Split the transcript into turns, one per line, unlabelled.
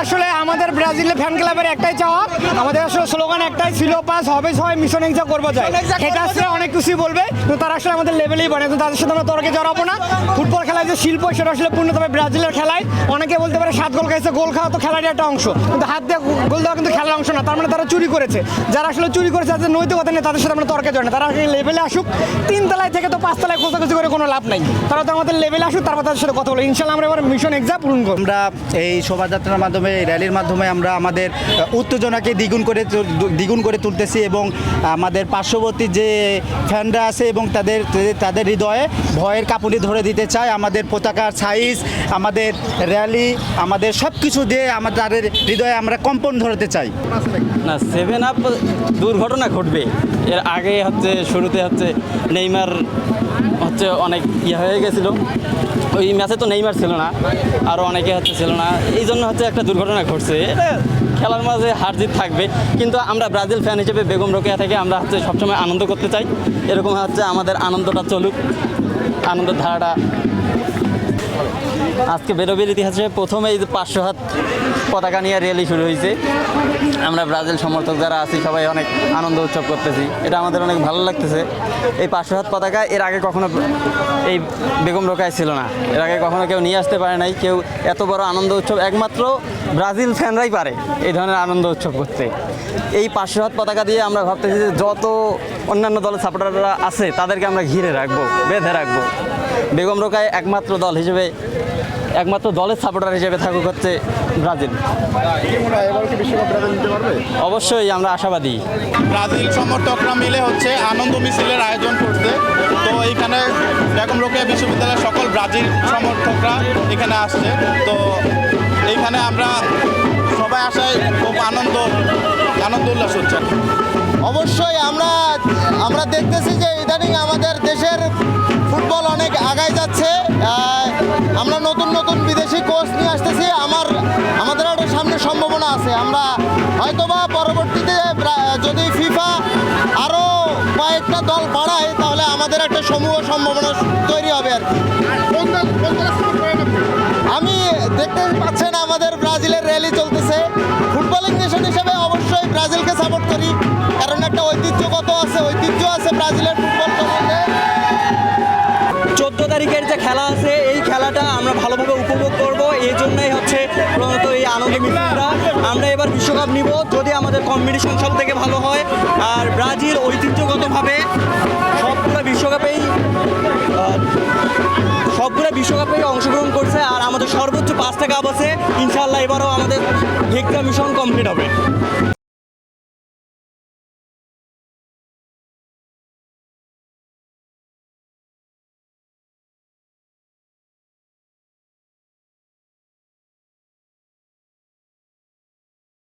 আসলে আমাদের ব্রাজিলের ফ্যান ক্লাবের একটাই চাওয়া, আমাদের আসলে স্লোগান একটাই ছিল, পাস হবে ছয়, মিশন এক্সা করবো যায়। এটা আসলে অনেক কিছুই বলবে, কিন্তু তারা আসলে আমাদের লেভেলেই বানে, তো তাদের সাথে আমরা তর্কে জড়াবো না। ফুটবল খেলায় যে শিল্প সেটা আসলে পূর্ণতভাবে ব্রাজিলের খেলায়। অনেকে বলতে পারে 7 গোল খাইছে, গোল খাওয়া তো খেলারই একটা অংশ, কিন্তু হাত দিয়ে গোল দেওয়া কিন্তু খেলার অংশ না। তার মানে তারা চুরি করেছে। যারা আসলে চুরি করেছে তাদের নৈতিকতা নেই, তাদের সাথে আমরা তর্কে জড়াই না। তারা আসলে লেভেলে আসুক, 3 তলায় থেকে তো 5 তলায় খোঁজাখুঁজি করে কোনো লাভ নাই। তারা তো আমাদের লেভেলে আসুক, তারপর তাদের সাথে কথা বলে ইনশাল্লাহ আমরা এবার মিশন এক্সা পূরণ করবো।
আমরা এই শোভাযাত্রার মাধ্যমে, র্যালির মাধ্যমে আমরা আমাদের উত্তেজনাকে দ্বিগুণ করে তুলতেছি এবং আমাদের পার্শ্ববর্তী যে ফ্যানরা আছে এবং তাদের হৃদয়ে ভয়ের কাঁপুনি ধরে দিতে চায়। আমাদের পতাকার সাইজ, আমাদের র্যালি, আমাদের সব কিছু দিয়ে তাদের হৃদয়ে আমরা কম্পন ধরতে চাই।
না, 7 আপ দুর্ঘটনা ঘটবে। এর আগে শুরুতে নেইমার অনেক হয়ে গেছিলো। ওই ম্যাচে তো নেইমার ছিল না, আরও অনেকে ছিল না, এই জন্য একটা দুর্ঘটনা ঘটছে। এটা খেলার মাঝে হার জিত থাকবে, কিন্তু আমরা ব্রাজিল ফ্যান হিসেবে বেগম রোকেয়া থেকে আমরা সবসময় আনন্দ করতে চাই। এরকম আমাদের আনন্দটা চলুক, আনন্দের ধারাটা। আজকে বেরোবের ইতিহাসে প্রথম এই 500 হাত পতাকা নিয়ে র্যালি শুরু হয়েছে। আমরা ব্রাজিল সমর্থক যারা আছি সবাই অনেক আনন্দ উৎসব করতেছি, এটা আমাদের অনেক ভালো লাগতেছে। এই 500 হাত পতাকা এর আগে কখনো এই বেগম রোকেয়ায় ছিল না, এর আগে কখনো কেউ নিয়ে আসতে পারে নাই। কেউ এত বড় আনন্দ উৎসব একমাত্র ব্রাজিল ফ্যানরাই পারে এই ধরনের আনন্দ উৎসব করতে। এই 500 হাত পতাকা দিয়ে আমরা ভাবতেছি যে যত অন্যান্য দলের সাপোর্টাররা আছে তাদেরকে আমরা ঘিরে রাখবো, বেঁধে রাখবো। বেগম রোকেয়া একমাত্র দলের সাপোর্টার হিসেবে থাকুক ব্রাজিল। অবশ্যই আমরা আশাবাদী।
ব্রাজিল সমর্থকরা মিলে আনন্দ মিছিলের আয়োজন করছে। তো এইখানে বেগম রোকেয়া বিশ্ববিদ্যালয়ের সকল ব্রাজিল সমর্থকরা এখানে আসছে। তো এইখানে আমরা সবাই আসায় খুব আনন্দ উল্লাস হচ্ছে।
অবশ্যই আমরা দেখতেছি যে ইদানিং আমাদের দেশের ফুটবল অনেক আগায় যাচ্ছে। আমরা নতুন বিদেশি কোচ নিয়ে আসতেছি। আমাদের একটা সামনে সম্ভাবনা আছে। আমরা হয়তোবা পরবর্তীতে যদি ফিফা আরও কয়েকটা দল বাড়ায় তাহলে আমাদের একটা সমূহ সম্ভাবনা তৈরি হবে আর কি। আমি দেখতে পাচ্ছেন আমাদের ব্রাজিলের র্যালি চলতেছে। ফুটবলিং নেশন হিসেবে অবশ্যই ব্রাজিলকে সাপোর্ট করি, কারণ একটা ঐতিহ্য আছে ব্রাজিলের ফুটবল জগতে।
14 তারিখের যে খেলা আছে এই খেলাটা আমরা ভালোভাবে উপভোগ করব। এই জন্যই প্রধানত এই আনন্দ মিছিলটা। আমরা এবার বিশ্বকাপ নিব যদি আমাদের কম্পিটিশন সব থেকে ভালো হয়। আর ব্রাজিল ঐতিহ্যগতভাবে সবগুলো বিশ্বকাপেই অংশগ্রহণ করছে। আর আমাদের সর্বোচ্চ 5টা কাপ আছে। ইনশাআল্লাহ এবারও আমাদের হেক্সা মিশন কমপ্লিট হবে।